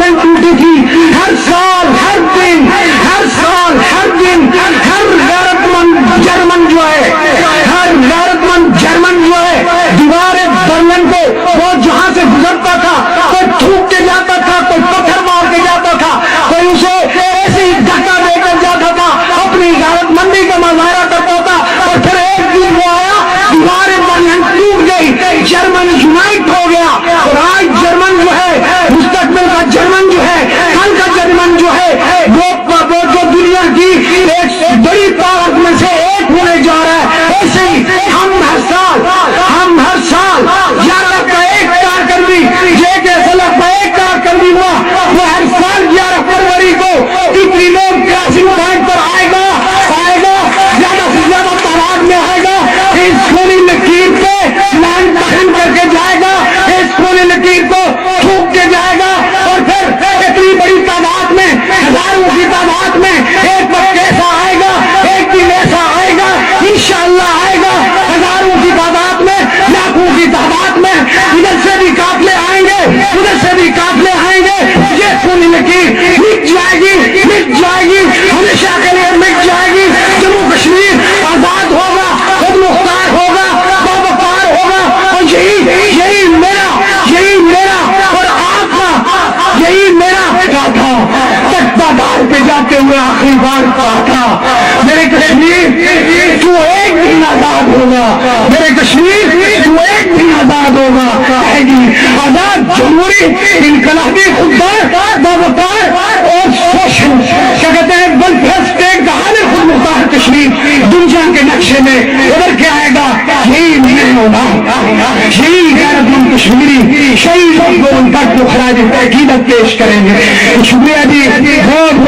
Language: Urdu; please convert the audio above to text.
وطن ٹوٹی تھی، ہر سال ہر دن ہر سال ہر دن ہر غیرت مند جرمن جو ہے، ہر غیرت مند جرمن جو ہے دیوار برلن کو وہ جہاں سے گزرتا تھا کوئی تھوک کے جاتا تھا، کوئی پتھر مار کے جاتا تھا، کوئی اسے ایسے ہی دھکا دے کر جاتا تھا، اپنی غیرت مندی کا مظاہرہ کرتا تھا، اور پھر ایک دن وہ آیا دیوار برلن ٹوٹ گئی، جرمن یونائٹ ہو گیا، اور آج جرمن جو ہے مستقبل کا جرمن جو ہے، کل کا جرمن جو ہے وہ جو دنیا کی ایک بڑی طاقت میں سے ایک ہونے جا رہا ہے۔ ایسے ہی ہم ہر سال یارہ کا ایک کارکرمی ایک ایسا ایک کارکرمی ہوا، وہ ہر سال 11 فروری کو کتنی لوگ کراسنگ پوائنٹ پر آئے گا زیادہ سے زیادہ تعداد میں آئے گا، اس سونی لکیر پہ لائن دہن کر کے جائے گا، اس سونی لکیر کو تھوک کے جائے گا، اور پھر اتنی بڑی تعداد میں ہزاروں کی تعداد میں ایک وقت ایسا آئے گا، ایک دن ایسا آئے گا انشاءاللہ آئے گا، ہزاروں کی تعداد میں لاکھوں کی تعداد میں ادھر سے بھی قافلے آئیں گے ادھر سے بھی قافلے آئیں گے، یہ سونی لکیر مٹ جائے گی ہمیشہ کے لیے مٹ جائے گی، جموں کشمیر آزاد ہوگا، خود مختار ہوگا، باوقار ہوگا، اور یہی میرا اور آپ کا یہی میرا کہا تھا، تختادار پہ جاتے ہوئے آخری بار کہا تھا میرے کشمیر تو ایک دن آزاد ہوگا، میرے کشمیر تو ایک دن آزاد ہوگا، کہے گی آزاد جمہوری انقلابی خوددار باوقار اور سوشل کیا کہتے ہیں ویلفیئر اسٹیٹ کا حاضر خود مختار کشمیر دنیا کے نقشے میں ادھر کے آئے گا، یہی میرے اولاد یہی غیرت مند کشمیری شہید کو ان تک خراج عقیدت پیش کریں گے۔ شکریہ جی، بہت